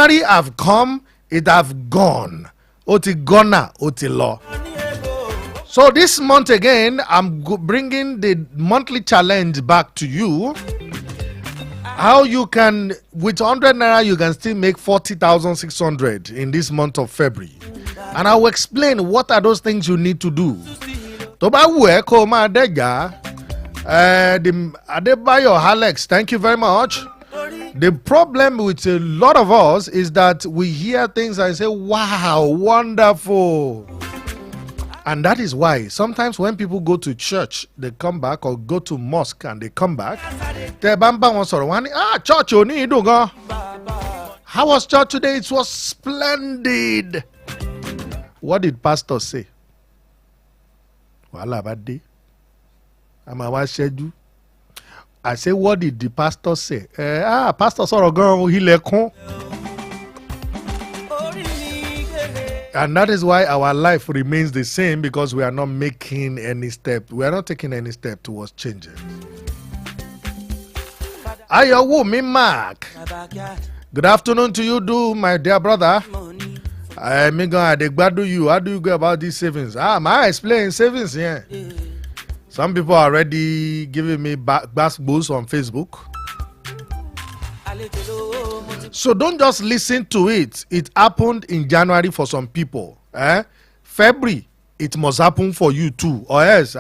January have come, it have gone. Oti gonna, oti law. So this month again, I'm bringing the monthly challenge back to you. How you can, with 100 naira, you can still make 40,600 in this month of February. And I will explain what are those things you need to do. Adebayo Alex, thank you very much. The problem with a lot of us is that we hear things and say, wow, wonderful. And that is why sometimes when people go to church, they come back, or go to mosque and they come back. Church, how was church today? It was splendid. What did pastor say? I say, what did the pastor say? Pastor Sorogan, he lekon. And that is why our life remains the same, because we are not making any step. We are not taking any step towards changing. Ayowo Mark. Good afternoon to you, my dear brother. How do you go about these savings? I explain savings here. Yeah. Some people are already giving me boosts on Facebook. So don't just listen to it. It happened in January for some people. February, it must happen for you too. Or else,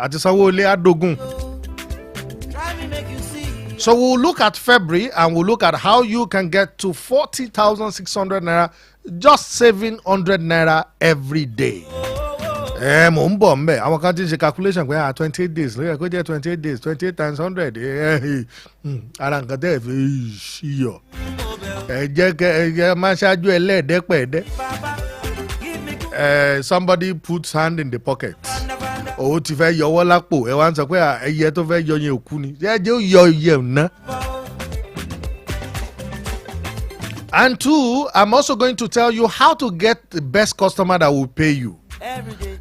so we'll look at February and we'll look at how you can get to 40,600 naira, just saving 100 naira every day. I can't change the calculation. 28 days. 28 days. 28 times 100. Somebody puts hand in the pocket. And two, I'm also going to tell you how to get the best customer that will pay you.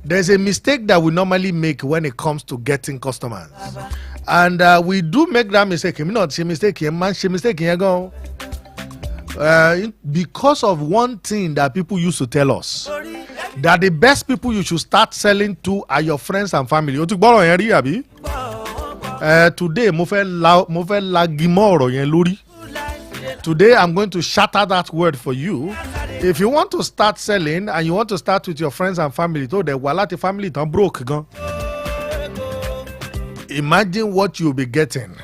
There's a mistake that we normally make when it comes to getting customers. And we do make that mistake. Because of one thing that people used to tell us, that the best people you should start selling to are your friends and family. Today, I'm going to shatter that word for you. If you want to start selling and you want to start with your friends and family, though the Walati family don't broke. Imagine what you'll be getting.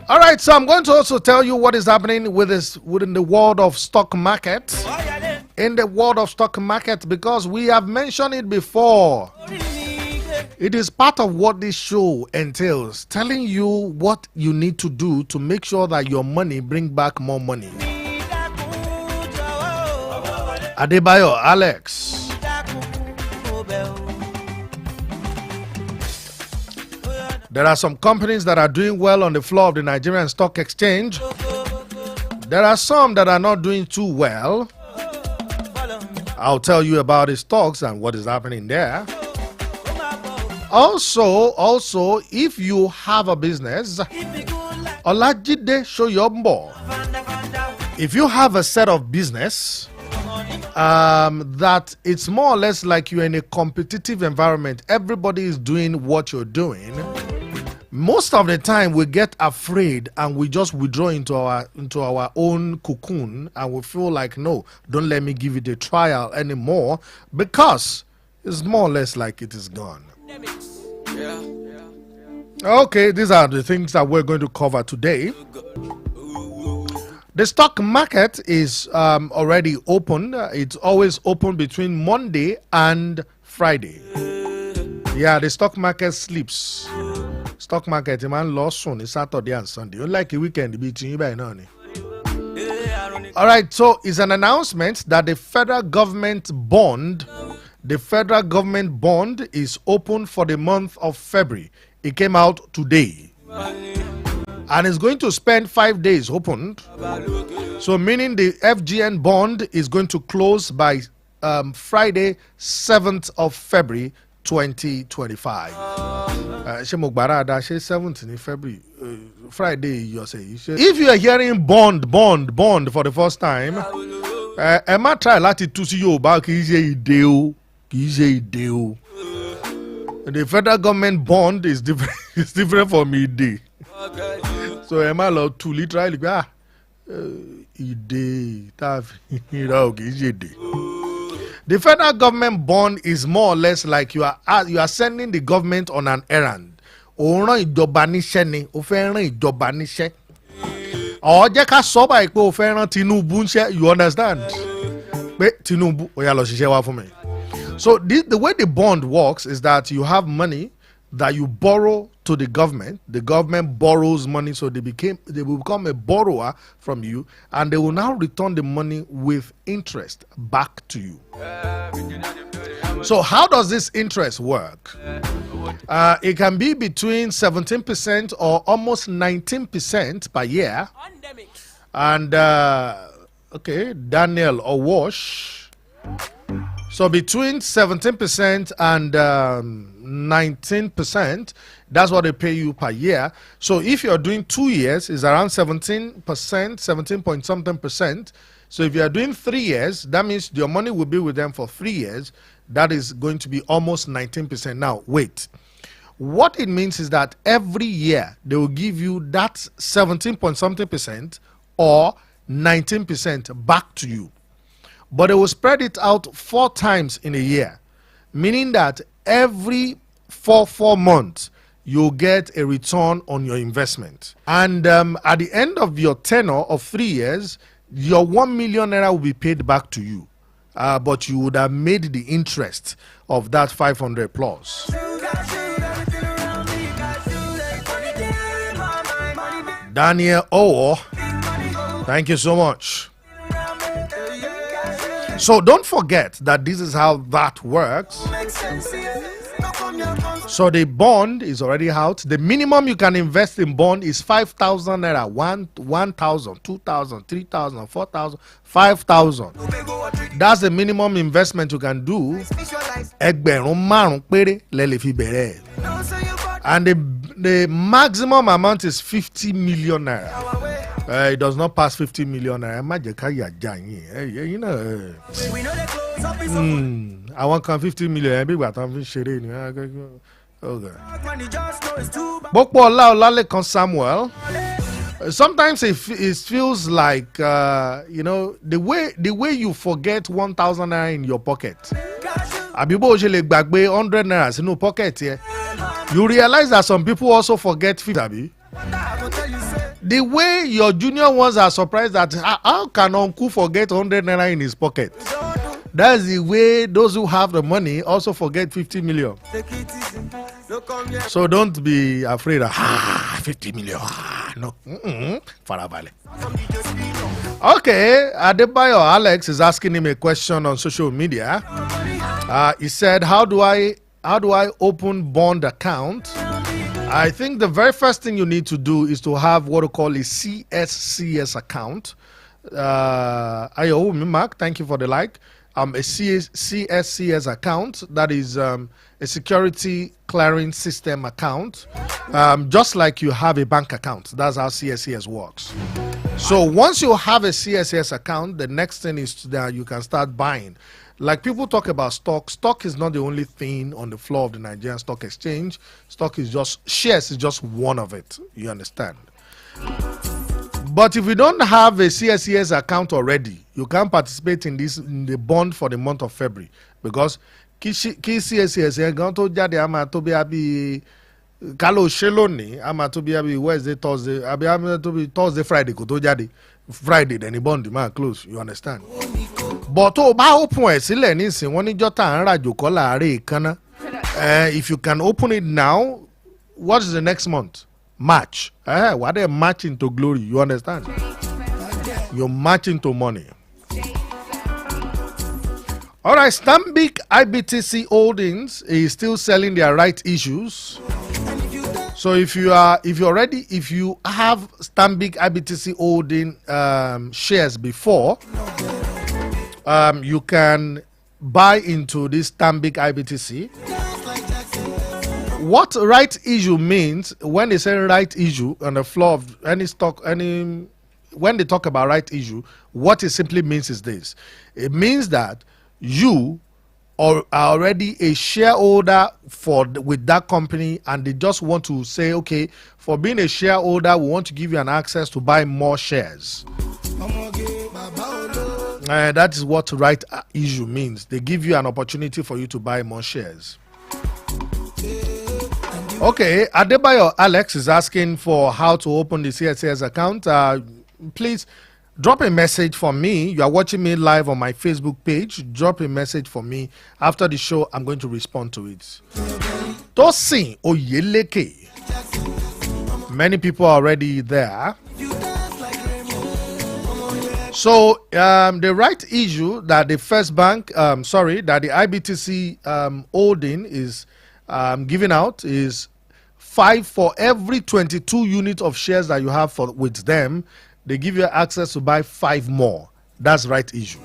All right, so I'm going to also tell you what is happening within the world of stock market. In the world of stock market, because we have mentioned it before. It is part of what this show entails, telling you what you need to do to make sure that your money bring back more money. Adebayo Alex. There are some companies that are doing well on the floor of the Nigerian Stock Exchange. There are some that are not doing too well. I'll tell you about the stocks and what is happening there. Also, if you have a business, Olajide Shoyombo, if you have a set of business that it's more or less like you're in a competitive environment, everybody is doing what you're doing. Most of the time we get afraid and we just withdraw into our own cocoon, and we feel like, no, don't let me give it a trial anymore, because it's more or less like it is gone. Okay, these are the things that we're going to cover today. The stock market is already open. It's always open between Monday and Friday. Yeah, the stock market sleeps. Stock market, man, lost on Saturday and Sunday. Unlike a weekend between you by now. All right, so it's an announcement that the federal government bond is open for the month of February. It came out today. And it's going to spend 5 days opened. So meaning the FGN bond is going to close by Friday, 7th of February, 2025. 7th in February. Friday, you say. If you are hearing bond for the first time, Emma try láti tú sí Yorùbá kì í ṣe ìdè o, kì í ṣe ìdè o. The federal government bond is different. It's different from ìdè. So Emma lọ tú literally ìdè tá fi ra o kì í ṣe ìdè. The federal government bond is more or less like you are sending the government on an errand. O rán ìjọba níṣẹ́ ni, o fẹ́ rán ìjọba níṣẹ́. Ó jẹ́ ká sọ báyìí pé o fẹ́ rán Tinubu níṣẹ́, you understand? Pé Tinubu, ó yá lọ ṣiṣẹ́ wá fún mi. So the way the bond works is that you have money that you borrow to the government borrows money, so they will become a borrower from you, and they will now return the money with interest back to you. So how does this interest work? It can be between 17% or almost 19% per year. And okay, Daniel or Wash. So between 17% and 19%, that's what they pay you per year. So if you're doing 2 years, it's around 17%, 17 point something percent. So if you are doing 3 years, that means your money will be with them for 3 years. That is going to be almost 19%. Now, wait. What it means is that every year they will give you that 17 point something percent or 19% back to you. But they will spread it out 4 times in a year, meaning that every 4 months, you'll get a return on your investment. And at the end of your tenure of 3 years, your 1 million naira will be paid back to you. But you would have made the interest of that 500 plus. Daniel O, thank you so much. So don't forget that this is how that works. So the bond is already out. The minimum you can invest in bond is 5,000 naira, 1,000, 2,000, 3,000, 4,000, 5,000. That's the minimum investment you can do. And the maximum amount is 50 million naira. It does not pass 50 million naira. You know. I want 50 million. Okay. Bokpo Samuel. Sometimes it feels like you know, the way you forget 1,000 naira in your pocket. Abibo ojele gbagbe 100 naira in your pocket here. You realize that some people also forget 50. The way your junior ones are surprised that how can Uncle forget 100 naira in his pocket? That's the way those who have the money also forget 50 million. So don't be afraid of 50 million. No. Farabale. Okay, Adebayo Alex is asking him a question on social media. He said, how do I open bond account? I think the very first thing you need to do is to have what we call a CSCS account. Ayo Mark, thank you for the like. A CSCS account, that is a security clearing system account, just like you have a bank account. That's how CSCS works. So once you have a CSCS account, the next thing is that you can start buying. Like people talk about stock. Stock is not the only thing on the floor of the Nigerian Stock Exchange. Stock is just, shares is just one of it. You understand? But if you don't have a CSCS account already, you can't participate in the bond for the month of February, because CSCS going to jade ama to be abi kalo sheloni ama to be abi Wednesday, Thursday, abi to be Thursday, Friday ko to jade. Friday then the bond demand close. You understand? But to ba open e sile nisin won ni jota an rajo ko laare kana. If you can open it now, what is the next month? March. What they marching to glory, you understand? You're marching to money. All right, Stanbic IBTC Holdings is still selling their right issues. So if you have Stanbic IBTC Holding shares before, you can buy into this Stanbic IBTC. What right issue means, when they say right issue on the floor of any stock, when they talk about right issue, what it simply means is this. It means that you are already a shareholder with that company, and they just want to say, okay, for being a shareholder, we want to give you an access to buy more shares. That is what right issue means. They give you an opportunity for you to buy more shares. Okay, Adebayo Alex is asking for how to open the CSCS account. Please drop a message for me. You are watching me live on my Facebook page. Drop a message for me. After the show, I'm going to respond to it. Tosin Oyeleke. Many people are already there. So the right issue that the First Bank, that the IBTC holding is giving out is 5 for every 22 units of shares that you have with them. They give you access to buy 5 more. That's right issue.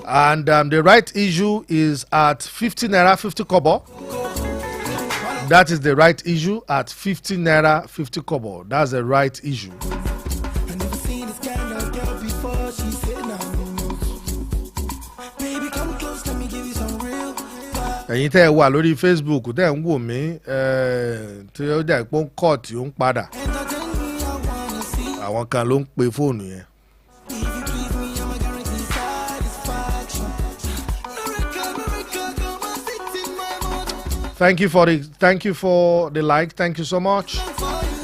And the right issue is at 50 naira 50 kobo. That is the right issue at 50 naira 50 kobo. That's the right issue. ẹ̀yin tẹ́ ẹ wà lórí Facebook tẹ́ ẹ ń wò mí tí ó dẹ̀ pé ń kọ́ tí ó ń padà àwọn kan ló ń pe fóònù yẹn. Thank you for the like. Thank you so much.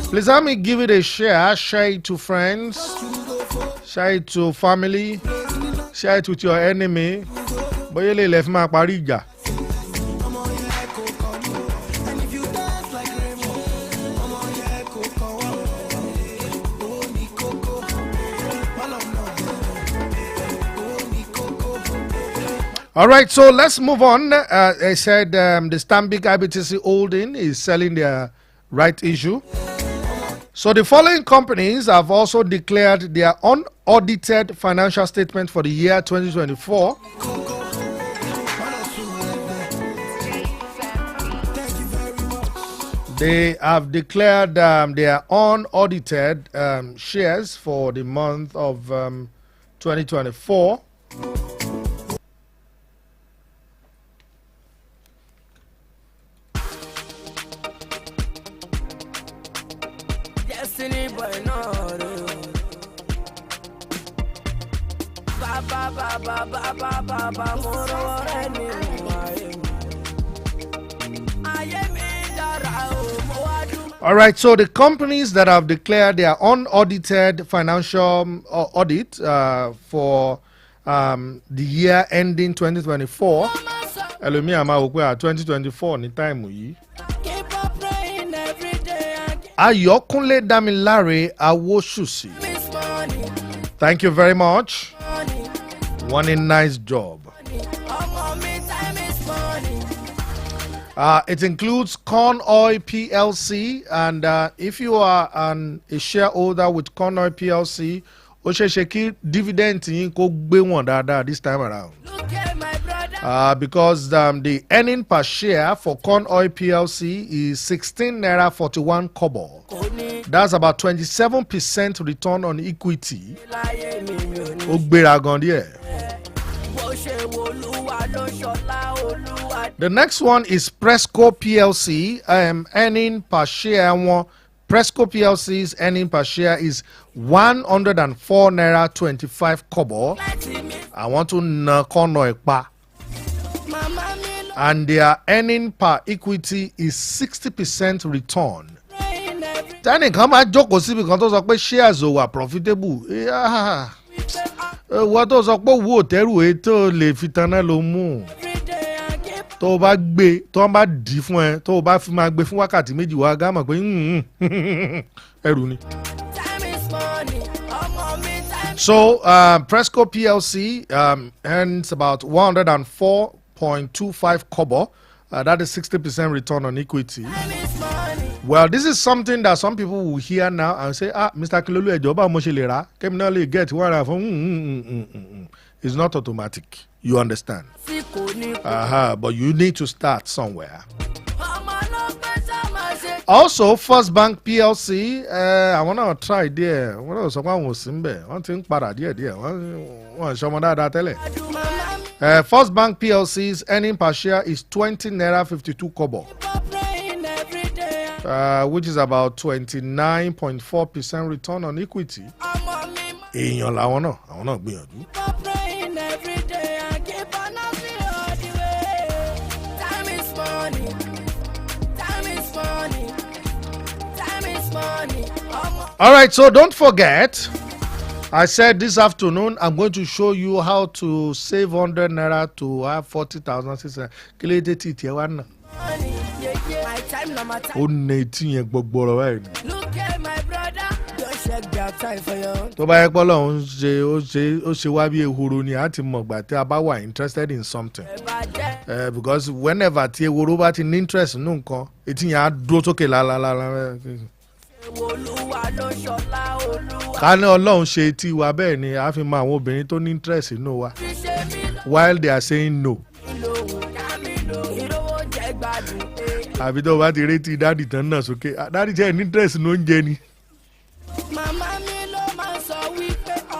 Please help me give it a share. Share it to friends. Share it to family. Share it with your enemy. Bóyá lè lè fi máa parí ìjà. All right, so let's move on. I said the Stanbic IBTC holding is selling their right issue. So the following companies have also declared their unaudited financial statement for the year 2024. They have declared their unaudited shares for the month of 2024. All right, so the companies that have declared their unaudited financial audit for the year ending 2024, 2024 ní time yìí. Ayokunle Damilare Awoshusi. Thank you very much. One a nice job. It includes Corn Oil PLC, and if you are a shareholder with Corn Oil PLC, Oshesheki dividend ko gbe won dada this time around. Because the earning per share for Corn Oil PLC is 16 naira 41 kobo. That's about 27% return on equity. The next one is Presco PLC. Earning per share. Presco PLC's earning per share is 104 naira 25 kobo. I want to know Corn Oil pa. And their earning per equity is 60% return. Tani kan ma jókòó síbi kan tó sọ pé shares wà profitable. Wọ́n tó sọ pé owó òtẹ́rù ètò lè fi tanná ló mú. Tó bá gbé, tó bá dì fún ẹ, tó bá fi máa gbé fún wákàtí méjì wá gá mọ̀ pé ẹrù ni. So Presco PLC earns about 104.25 kobo. That is 60% return on equity. Well, this is something that some people will hear now and say, Mr. Kilolu Ejoba Moshilera, criminally get one from. It's not automatic. You understand? But you need to start somewhere. Also, First Bank PLC, I want to try there. I want to someone was in there. One thing para there. One show that tell it. First Bank PLC's earning per share is 20 naira 52 kobo, which is about 29.4% return on equity. Èèyàn làwọn náà, àwọn náà gbìyànjú. All right, so don't forget, I said this afternoon I'm going to show you how to save 100 naira to have 40,000. Kílódé tí tiẹ̀ wá náà. Ó ní etí yẹn gbogbo ọ̀rọ̀ báyìí. Tó bá yẹ pé Ọlọ́run ó ṣe wá bí ehoro ni a ti mọ̀ gbà tí a bá wà interested in something. Because whenever tí ehoro bá ti ní interest nínú nǹkan, etí yẹn á dúró sókè lálálálá. Ká ní Ọlọ́run ṣe etí wa bẹ́ẹ̀ ni a fi mọ àwọn obìnrin tó ní interest nínú wa while they are saying no. Àbí tó bá ti retí dáàdì tán náà sókè, dáàdì jẹ́ ní interest ní oúnjẹ ni.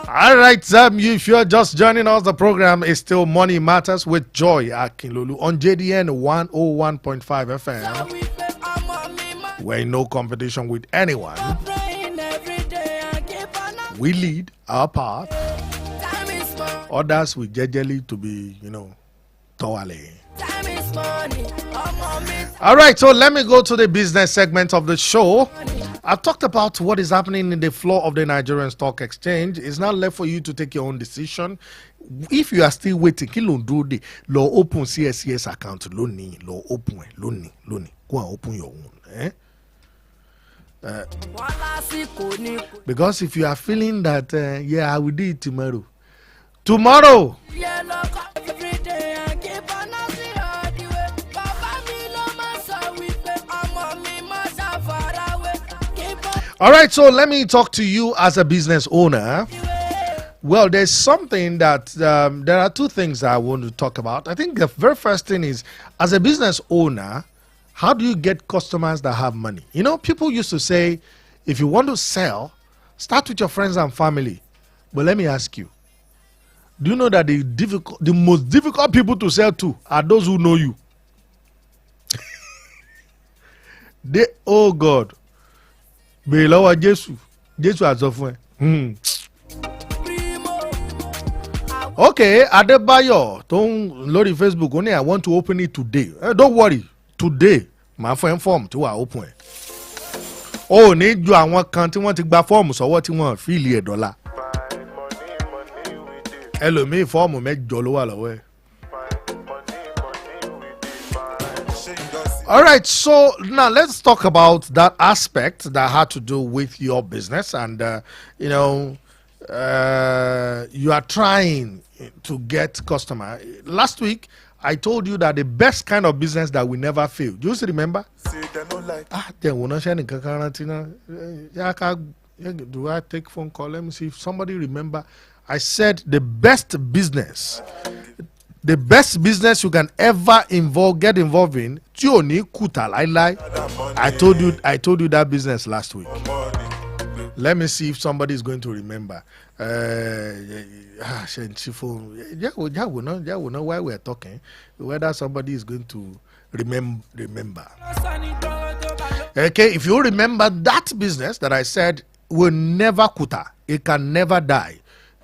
All right, if you're just joining us, the program is still Money Matters with Joy Akinlolu on JDN 101.5 FM. We're in no competition with anyone. We lead our path. Others we jejely to be, towale. All right, so let me go to the business segment of the show. I've talked about what is happening in the floor of the Nigerian Stock Exchange. It's now left for you to take your own decision. If you are still waiting, law open CSCS account, law open, go and open your own. Because if you are feeling that, I will do it tomorrow. Tomorrow! All right, so let me talk to you as a business owner. Well, there's something that there are two things I want to talk about. I think the very first thing is, as a business owner, how do you get customers that have money? People used to say, if you want to sell, start with your friends and family. But let me ask you, do you know that the most difficult people to sell to are those who know you? Oh God. Below Jesus as of when. Okay, Adebayo, don't load Facebook. Only I want to open it today. Don't worry, today my friend form to open. Oh, need you and one country want to buy form, so what you want? Feel $1. Hello, me form make Jolo away. All right, so now let's talk about that aspect that had to do with your business, and you are trying to get customer. Last week, I told you that the best kind of business that will never fail. Do you still remember? Do I take phone call? Let me see if somebody remember. I said the best business you can ever get involved in. I told you that business last week. Let me see if somebody is going to remember. Know why we're talking. Whether somebody is going to remember. Okay, if you remember that business that I said will never kuta, it can never die.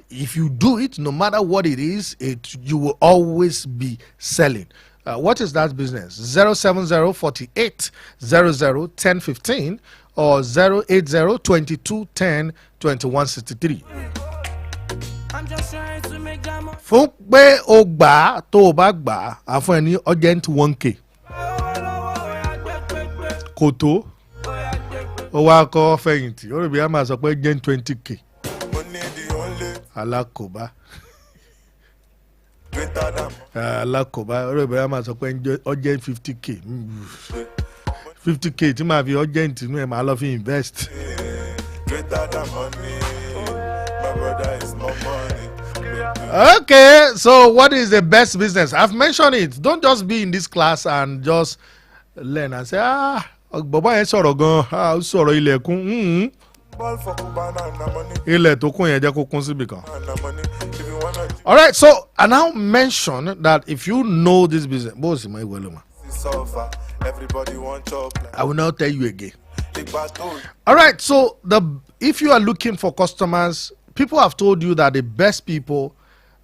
If you do it, no matter what it is, you will always be selling. What is that business? 070-48-00-1015 or 080-22-10-2163. Fún pé o gbà tó o bá gbà á fún ẹni urgent 1K. Kòtó ó wá kọ́ fẹ̀yìntì ó rò bí a máa sọ pé urgent 20K. Alakoba. Alakoba. Ó rò bí a máa sọ pé urgent 50K. 50K tí màá fi urgent inú ẹ̀ máa lọ fi invest. Okay, so what is the best business? I've mentioned it. Don't just be in this class and just learn and say, bàbá yẹn sọ̀rọ̀ gan-an sọ̀rọ̀ ilẹ̀kùn ilẹ̀ tó kún yẹn jẹ́ kó kún síbi kan. All right, so I now mention that if you know this business, I will now tell you again. All right, so if you are looking for customers, people have told you that the best people,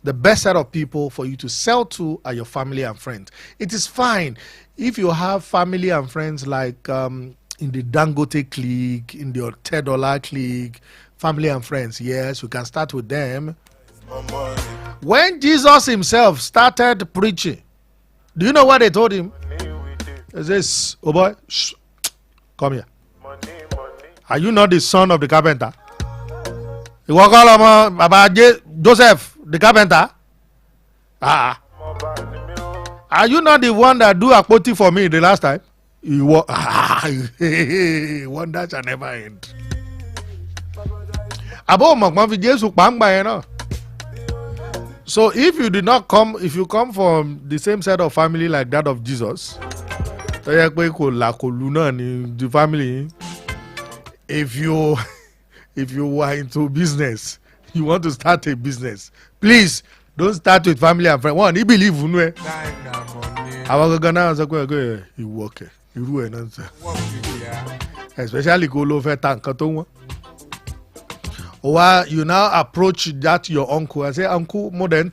the best set of people for you to sell to are your family and friends. It is fine if you have family and friends like in the Dangote clique, in the $10 clique, family and friends. Yes, we can start with them. When Jesus himself started preaching, do you know what they told him? He says, oh boy, shh, come here. Are you not the son of the carpenter? You walk all over Baba Joseph, the carpenter? Are you not the one that do a potty for me the last time? You walk, wonder shall never end. So if you did not come, if you come from the same set of family like that of Jesus, the family, if you are into business, you want to start a business, please don't start with family and friends. One, he believe in you. Especially go over tank. Or you now approach that your uncle and say, uncle, more than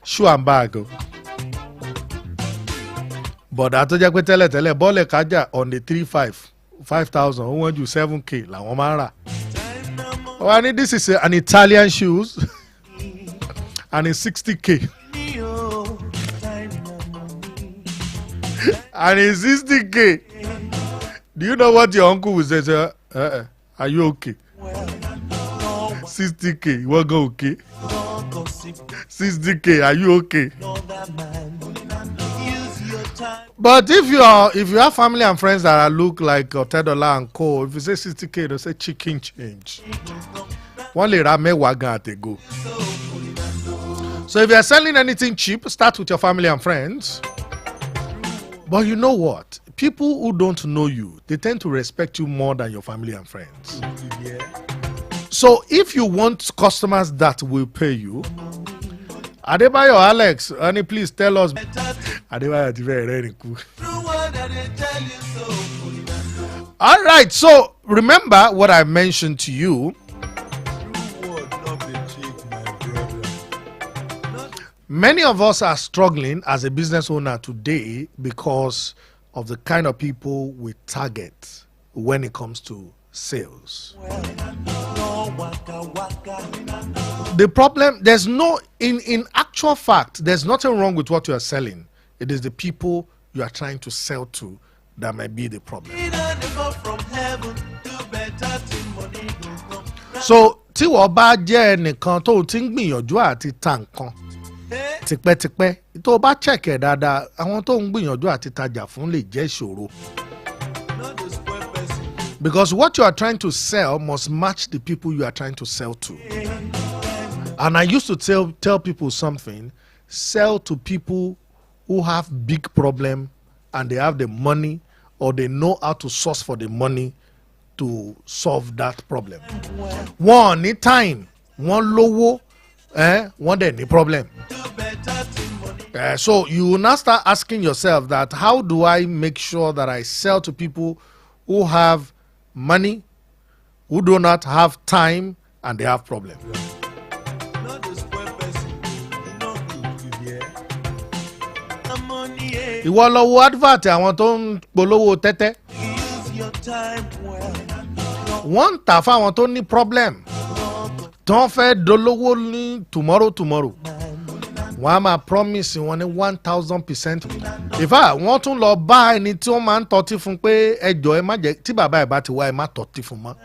shoe and bag. But I told you tell ball kaja on the 5,000. Who want you 7K? La Omara. Oh, I need this is an Italian shoes and it's 60K. And it's 60K. Do you know what your uncle will say? Are you okay? 60K, you won't go okay? 60K, are you okay? But if you have family and friends that look like $10 and co, if you say 60K, they say chicken change. One lira me wagan at go. So if you are selling anything cheap, start with your family and friends. But you know what? People who don't know you, they tend to respect you more than your family and friends. Yeah. So if you want customers that will pay you, Adebayo Alex, honey, please tell us. Adebayo is very cool. All right, so remember what I mentioned to you. Many of us are struggling as a business owner today because of the kind of people we target when it comes to sales. The problem, there's no, in actual fact, there's nothing wrong with what you are selling. It is the people you are trying to sell to that might be the problem. So, tí wọ́n bá jẹ́ ẹnìkan tó ti ń gbìyànjú àti ta nǹkan tipẹ́tipẹ́, tó bá check ẹ̀ dáadáa, àwọn tó ń gbìyànjú àti tajà fún lè jẹ́ ìṣòro. Because what you are trying to sell must match the people you are trying to sell to. And I used to tell people something, sell to people who have big problem and they have the money or they know how to source for the money to solve that problem. One need time, one lowo, one day any problem. So you will now start asking yourself that how do I make sure that I sell to people who have money, who do not have time, and they have problems. Ìwọ lọ wo advert àwọn tó ń polówó tẹ́tẹ́. Wọ́n ń tà fáwọn tó ní problem. Tó ń fẹ́ dolówó ní tomorrow. Wọ́n á máa promise wọn ní 1,000%. In fact, wọ́n tún lọ bá ẹni tí wọ́n máa ń tọ́tí fún pé ẹjọ́ ẹ má jẹ́ tí bàbá ẹ̀ bá ti wá ẹ má tọ́tí fún mọ́.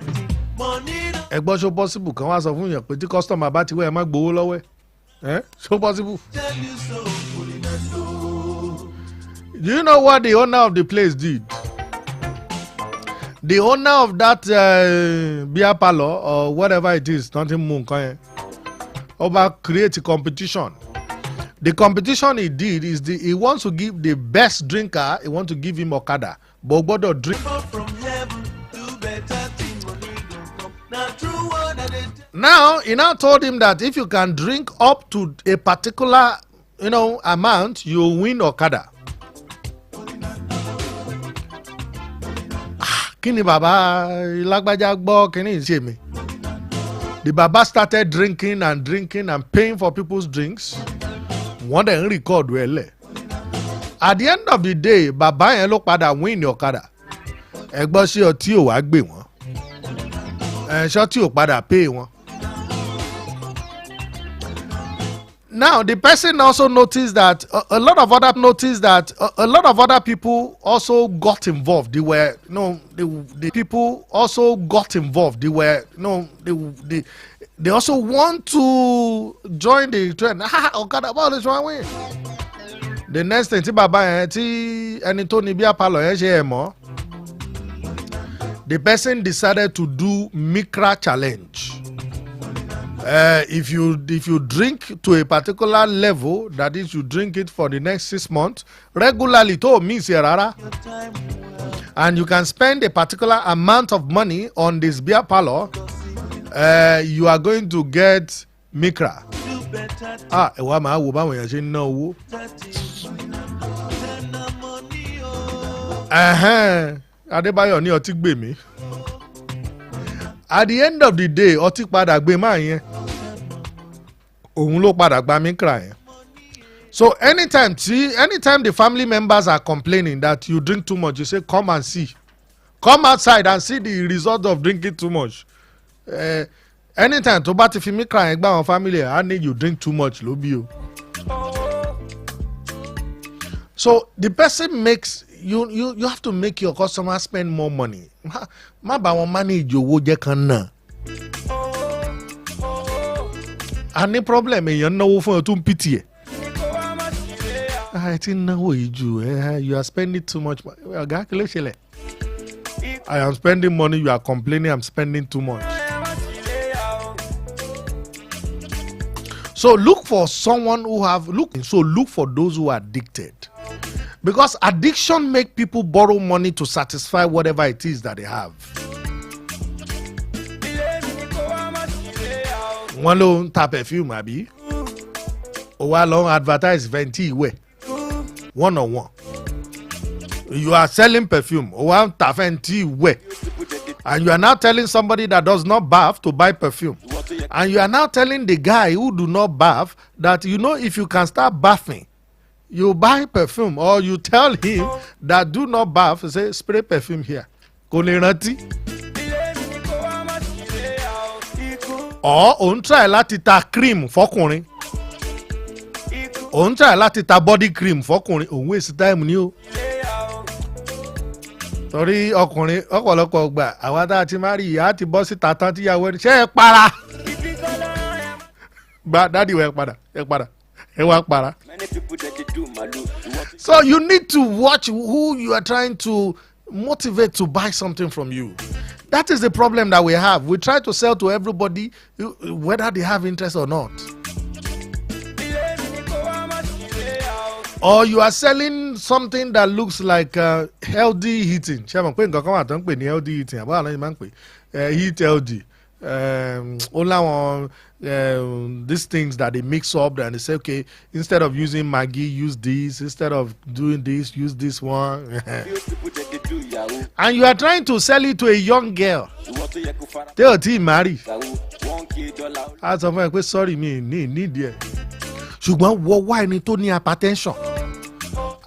Ẹgbọ́n ṣó possible kan wá sọ fún yẹn pé tí customer bá ti wá ẹ má gbowó lọ́wọ́ ẹ̀. Ṣó possible? Do you know what the owner of the place did? The owner of that beer parlor or whatever it is, nothing more, create a competition. The competition he did is he wants to give the best drinker, he wants to give him Okada But gbọ́dọ̀ drink. Now, he now told him that if you can drink up to a particular, amount, you win Okada. Kini baba lágbájá gbọ́ kini ṣe mi. The baba started drinking and paying for people's drinks. Wọ́n dẹ̀ ń record wẹ̀lẹ̀. At the end of the day, baba yẹn ló padà win Okada. Ẹgbọ́n sí ọtí ò wá gbé wọn. Ṣọ́tí ò padà pay wọn. Now, the person also noticed that a lot of other people also got involved. They were, the people also got involved. They were, they also want to join the trend. Okada ball is one way. The next thing, the person decided to do Mikra challenge. If you drink to a particular level, that is, you drink it for the next 6 months regularly, and you can spend a particular amount of money on this beer parlor, you are going to get Mikra. Adebayo ni ọtí gbé mi. At the end of the day, ọtí padà gbé máa yẹn. Òun ló padà gba Mikra yẹn. So anytime the family members are complaining that you drink too much, you say, come and see. Come outside and see the result of drinking too much. Anytime tó bá ti fi Mikra yẹn gbá àwọn family, I need you drink too much ló bí o. So the person makes you have to make your customer spend more money. Má bá wọn manage owó jẹ́ kan náà. A ní problem èèyàn náwó fún ẹ tó ń pìtì ẹ̀. Ẹ ti náwó yìí jù you are spending too much. Ọ̀gá kí ló ṣẹlẹ̀? I am spending money, you are complaining I'm spending too much. So look for someone look for those who are addicted. Because addiction make people borrow money to satisfy whatever it is that they have. Wọ́n ló ń ta perfume àbí? Ó wá lọ advertise venti ìwẹ̀. One on one. You are selling perfume. Ó wá ń ta venti ìwẹ̀. And you are now telling somebody that does not bath to buy perfume. And you are now telling the guy who do not bath that, if you can start bathing, you buy perfume, or you tell him that do not bath, say spray perfume here. Kò lè rántí. Or òun try láti ta cream fọkùnrin. Òun try láti ta body cream fọkùnrin. Òun waste time ni o. Torí ọkùnrin ọ̀pọ̀lọpọ̀ gbà àwa tá a ti máa rí ìyá ti bọ́ síta tán tíyàwó ẹni ṣé ẹ para. Gba dádì ẹ padà ẹ wá para. So you need to watch who you are trying to motivate to buy something from you. That is the problem that we have. We try to sell to everybody whether they have interest or not. Or you are selling something that looks like healthy eating. Ṣé mo pé nǹkan kan wà tó ń pè ní healthy eating àbá àlọ́ yìí máa ń pè eat healthy. Ó láwọn these things that they mix up and they say, okay, instead of using Maggi, use this. Instead of doing this, use this one. And you are trying to sell it to a young girl. They are tea marry. As of my sorry, me need there. Ṣùgbọ́n wọ́n wá ẹni tó ní hypertension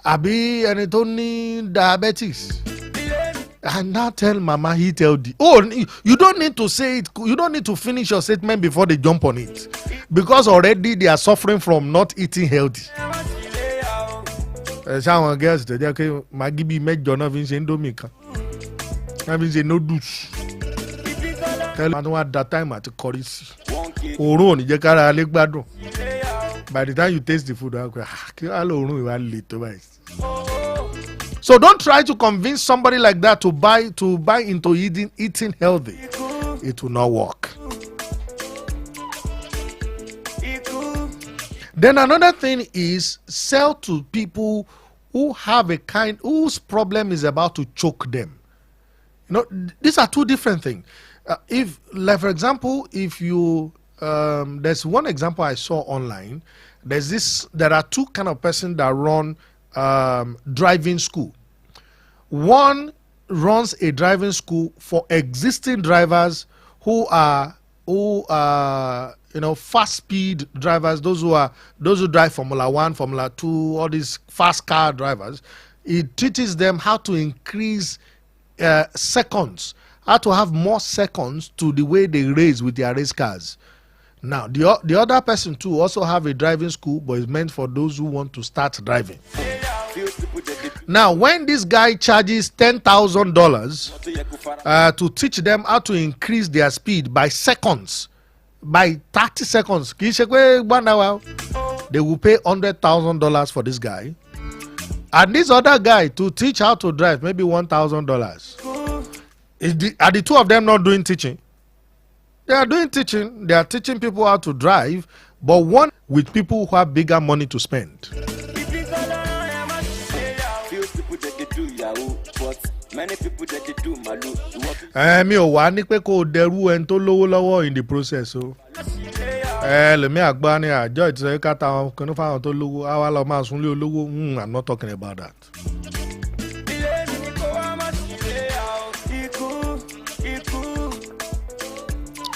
àbí ẹni tó ní diabetes. And now tell mama eat healthy. Oh, you don't need to say it. You don't need to finish your statement before they jump on it. Because already they are suffering from not eating healthy. Ṣáwọn girls tó jẹ́ pé màgí bíi mẹ́jọ náà fi ń ṣe indomie kan. Wọ́n fi ń ṣe noodles. Tẹ́lẹ̀ máa wá da time àti kọrí sí. Òórùn ò ní jẹ́ kára alẹ́ gbádùn. By the time you taste the food, so don't try to convince somebody like that to buy into eating healthy. It will not work. Then another thing is sell to people whose problem is about to choke them. These are two different things. If, like, for example, if you there's one example I saw online. There are two kind of persons that run driving school. One runs a driving school for existing drivers who are fast speed drivers, those who drive Formula 1, Formula 2, all these fast car drivers. It teaches them how to increase seconds, how to have more seconds to the way they race with their race cars. Now, the other person too also have a driving school, but it's meant for those who want to start driving. Now, when this guy charges $10,000 to teach them how to increase their speed by seconds, by 30 seconds, they will pay $100,000 for this guy. And this other guy to teach how to drive, maybe $1,000. Are the two of them not doing teaching? They are doing teaching. They are teaching people how to drive, but one with people who have bigger money to spend. Mi ò wá ní pé kó dẹrú ẹni tó lówó lọ́wọ́ in the process o. Lèmi àgbà ni àjọ ìtìsẹ́ ká ta àwọn kan ní fáwọn tó lówó àwa lọ máa súnlé olówó. I'm not talking about that.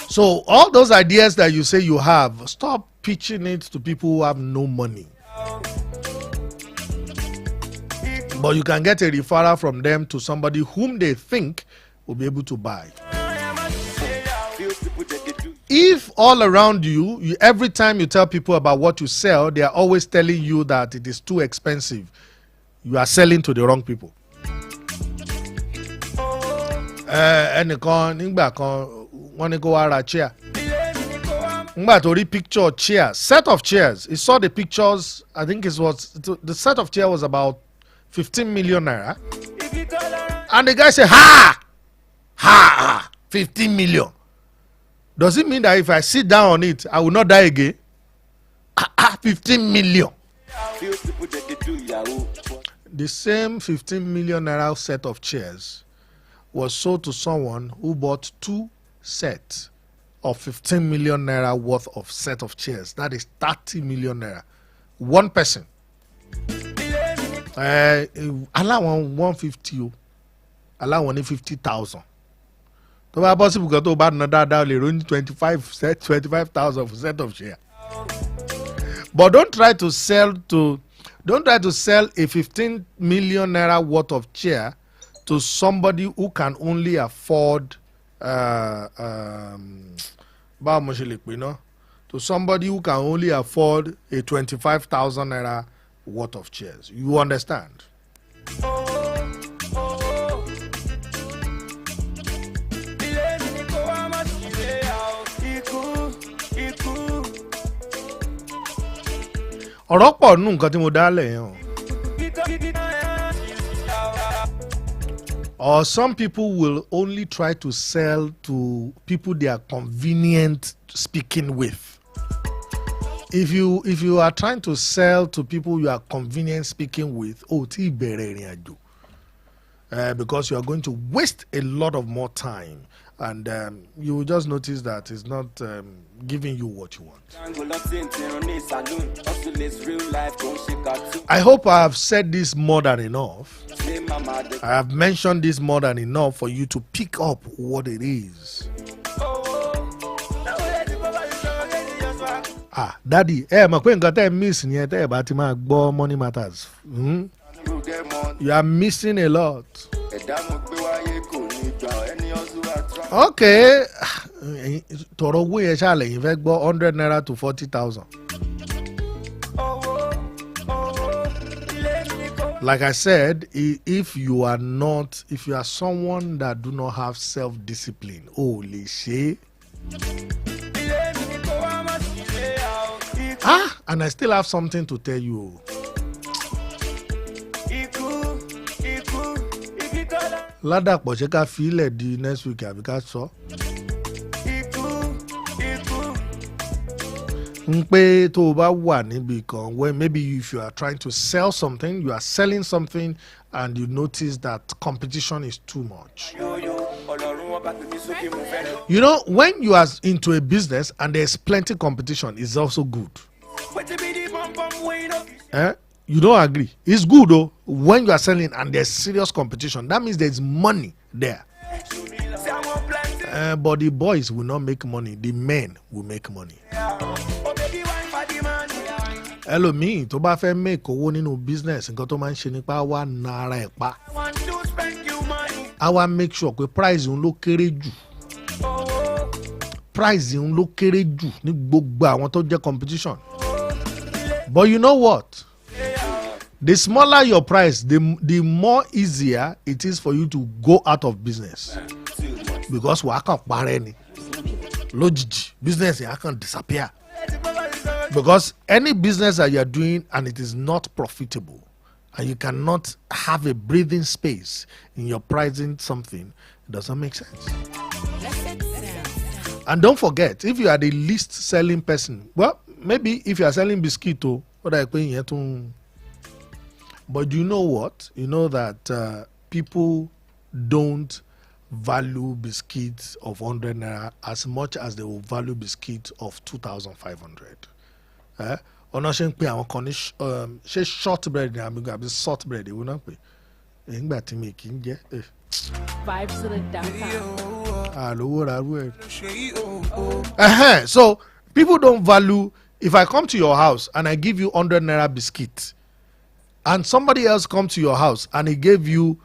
So all those ideas that you say you have, stop pitching it to people who have no money. But you can get a referral from them to somebody whom they think will be able to buy. If all around you, every time you tell people about what you sell, they are always telling you that it is too expensive, you are selling to the wrong people. Ẹnìkan nígbà kan wọ́n ní kó wá ra chair. Nígbà tó rí picture chair, set of chairs. He saw the pictures. I think the set of chair was about 15 million naira. And the guy said, ha, 15 million. Does it mean that if I sit down on it, I will not die again? 15 million. The same 15 million naira set of chairs was sold to someone who bought 2 sets of 15 million naira worth of set of chairs. That is 30 million naira. One person. Allow one 150, allow one 50,000. To be possible, because to buy another down 25,000 for set of chair. But don't try to sell a 15 million naira worth of chair to somebody who can only afford to somebody who can only afford a 25,000 naira worth of chairs. You understand? Ọ̀rọ̀ pọ̀ nù nǹkan tí mo dálẹ̀ yẹn o. Or some people will only try to sell to people they are convenient speaking with. If you are trying to sell to people you are convenient speaking with, because you are going to waste a lot of more time, and you will just notice that it's not giving you what you want. I hope I have said this more than enough. I have mentioned this more than enough for you to pick up what it is. Daddy, miss Money Matters. You are missing a lot. Okay. Toro we shall invest 100 naira to 40,000. Like I said, if you are someone that do not have self-discipline, holy shit. And I still have something to tell you. Ládàpọ̀ ṣe ká fi ilẹ̀ di next week àbí ká sọ. When maybe if you are trying to sell something, you are selling something, and you notice that competition is too much. You know, when you are into a business and there's plenty competition, it's also good. You don't agree? It's good though when you are selling and there's serious competition. That means there's money there. But the boys will not make money. The men will make money. Hello, me. To bá fẹ́ make owó nínú business, nǹkan tó máa ń ṣe nípa wa nara ẹ̀ pa. Àwa make sure pé price ń ló kéré jù. Price ń ló kéré jù ní gbogbo àwọn tó jẹ́ competition. But you know what? The smaller your price, the more easier it is for you to go out of business. Because wàá kàn parẹ́ ni. Lójijì, business yẹn á kàn disappear. Because any business that you are doing and it is not profitable, and you cannot have a breathing space in your pricing something, it doesn't make sense. And don't forget, if you are the least selling person, well, maybe if you are selling biscuito, but you know what? You know that people don't value biscuits of 100 naira as much as they will value biscuits of 2,500. Ọ̀nà ṣe ń pè àwọn kan ní ṣe short bread ní àbí short bread ìwọ náà pè nígbà tí mi kì í jẹ. Vibes to the downtown. Àlówó ra rú ẹ̀. So people don't value. If I come to your house and I give you 100 naira biscuit, and somebody else come to your house and he gave you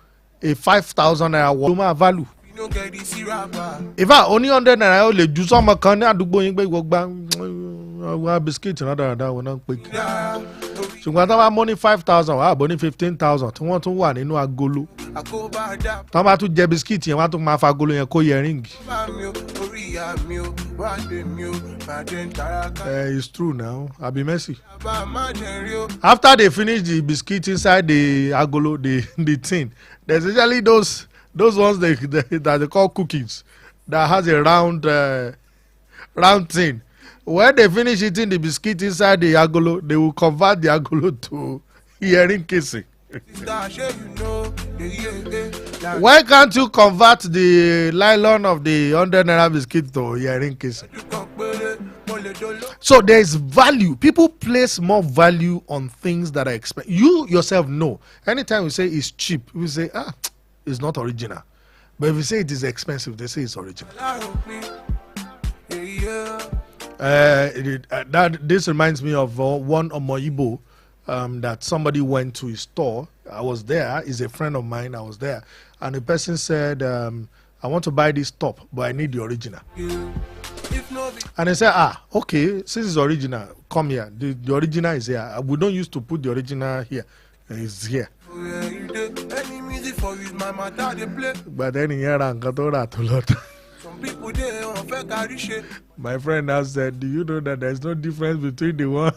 a 5,000 naira what value? If I only 100 naira, only do some kan ní àdúgbò yín pé gbogbo biscuit náà wọn náà pé kí. Ṣùgbọ́n tá bá mọ́ ní 5,000 wà bọ́ ní 15,000 tí wọ́n tún wà nínú agolo. Tá bá tún jẹ biscuit yẹn wọ́n tún máa fa agolo yẹn kó yẹ ríǹgì. It's true now. Abi Messi. After they finish the biscuit inside the agolo, the tin, there's usually those ones that they call cookies that has a round tin. When they finish eating the biscuit inside the agolo, they will convert the agolo to hearing casing. Why can't you convert the nylon of the 100 naira biscuit to hearing casing? So there is value. People place more value on things that are expensive. You yourself know. Anytime you say it's cheap, you say, it's not original. But if you say it is expensive, they say it's original. This reminds me of one Omoibo that somebody went to his store. I was there. He's a friend of mine. I was there. And the person said, I want to buy this top, but I need the original. And I said, okay, since it's original, come here. The original is here. We don't used to put the original here. It's here. But then he had my friend now said, do you know that there's no difference between the one?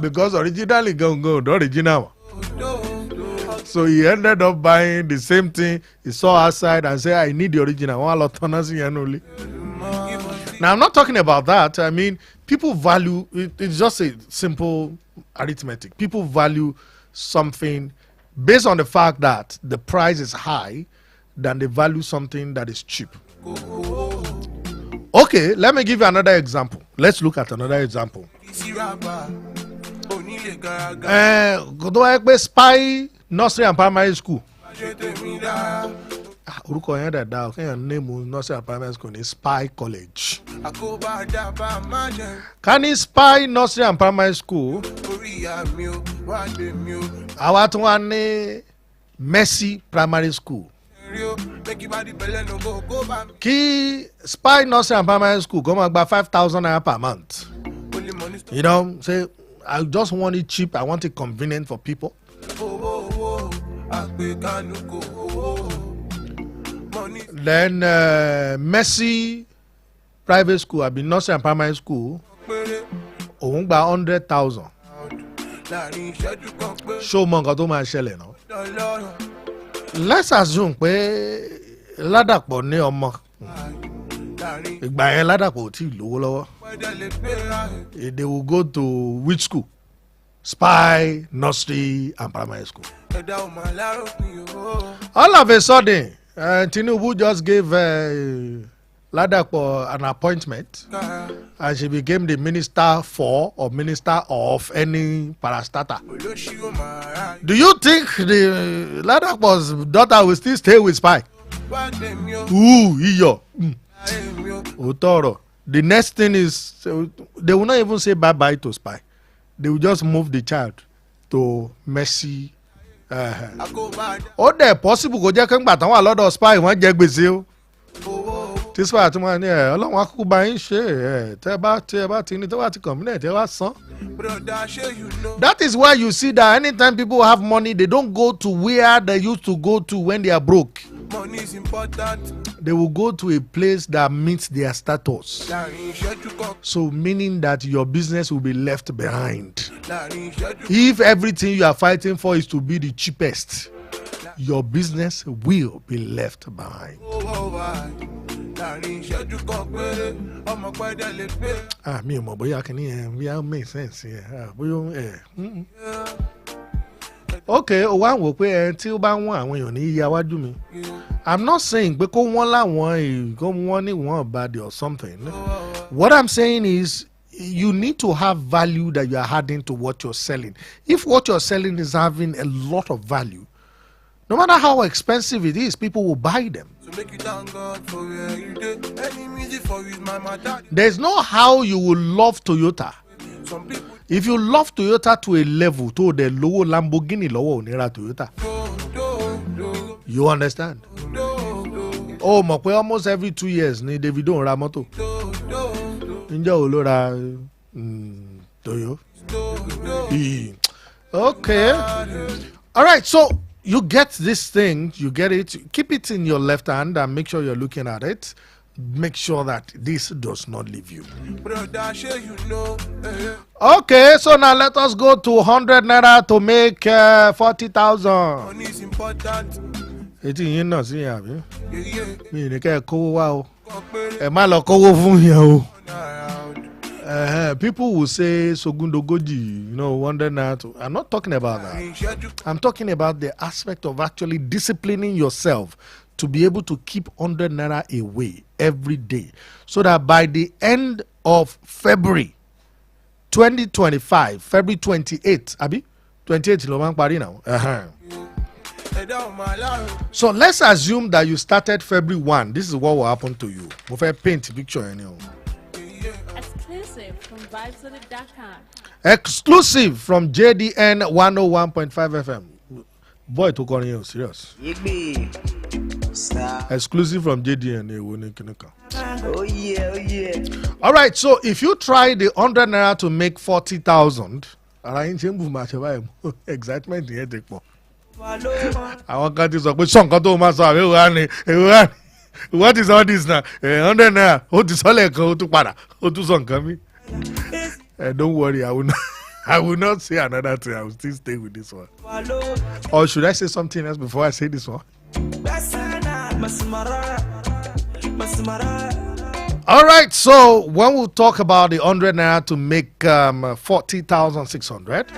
Because originally go the original. So he ended up buying the same thing. He saw outside and said, I need the original. Now I'm not talking about that. I mean, people value it's just a simple arithmetic. People value something based on the fact that the price is high than they value something that is cheap. Okay, let me give you another example. Let's look at another example. Spy Nursery and Primary School. Orúkọ yẹn dẹ̀ dá ọ̀kẹ́ yẹn name Nursery and Primary School ní Spy College. Ká ní Spy Nursery and Primary School, àwa tún wá ní Mercy Primary School. Kí Spy Nursery and Primary School kó máa gba 5,000 naira per month. You know, say I just want it cheap. I want it convenient for people. Then Mercy Private School, I've been Nursery and Primary School. Òun gba 100,000. Show mọ nǹkan tó máa ṣẹlẹ̀ náà. Let's assume pé Ládàpọ̀ ní ọmọ. ìgbà yẹn Ládàpọ̀ ò tí ì lówó lọ́wọ́. They will go to which school? Spy, nursery, and primary school. All of a sudden, Tinubu just gave Ladapo an appointment, and she became the minister for or minister of any parastatal. Do you think the Ladapo's daughter will still stay with Spy? Iyo. Otoro. The next thing is they will not even say bye-bye to Spy. They will just move the child to Mercy. Ó dẹ̀ possible kò jẹ́ kí n gbà tán wà lọ́dọ̀ Spy wọ́n jẹ gbèsè o. Tí Spy àti wọn ní Ọlọ́run akókó bá yín ṣe tẹ́ bá ti ní tẹ́ bá ti kọ̀mínẹ̀ tẹ́ wá san. That is why you see that anytime people have money, they don't go to where they used to go to when they are broke. Money is important. They will go to a place that meets their status. So meaning that your business will be left behind. If everything you are fighting for is to be the cheapest, your business will be left behind. Mi ò mọ̀ bóyá kìíní yẹn bóyá make sense yẹn bóyá okay, o wá wò pé tí ó bá wọ́n àwọn èèyàn ní iye awájú mi. I'm not saying pé kó wọ́n láwọn kó wọ́n ní wọ́n bad or something. What I'm saying is you need to have value that you are adding to what you're selling. If what you're selling is having a lot of value, no matter how expensive it is, people will buy them. So make you thank God for where you did. Any music for you, my matter. There's no how you will love Toyota. Some people. If you love Toyota to a level to the lower Lamborghini lower onira Toyota. You understand? Oh, mo pe almost every 2 years ni Davido ra mọ́tò. Ǹjẹ́ o ló ra Toyo? Okay. All right, so you get this thing, you get it, keep it in your left hand and make sure you're looking at it. Make sure that this does not leave you. Okay, so now let us go to 100 naira to make 40,000. Money is important. People will say Sogundogoji, 100 naira. I'm not talking about that. I'm talking about the aspect of actually disciplining yourself to be able to keep 100 naira away every day, so that by the end of February 2025, February 28th, Abi 28th lo pari now. So let's assume that you started February 1. This is what will happen to you. We'll paint a picture anyhow. Exclusive from vibesonit.com. Exclusive from JDN 101.5 FM. Boy, to call you serious. Exclusive from JDN. Oh yeah. All right, so if you try the 100 naira to make 40,000, excitement here take more. I want to say, what is all this now? 100 naira. What is all that? What is all that? Don't worry, I will not say another thing. I will still stay with this one. Or should I say something else before I say this one? All right, so when we talk about the 100 naira to make 40,600,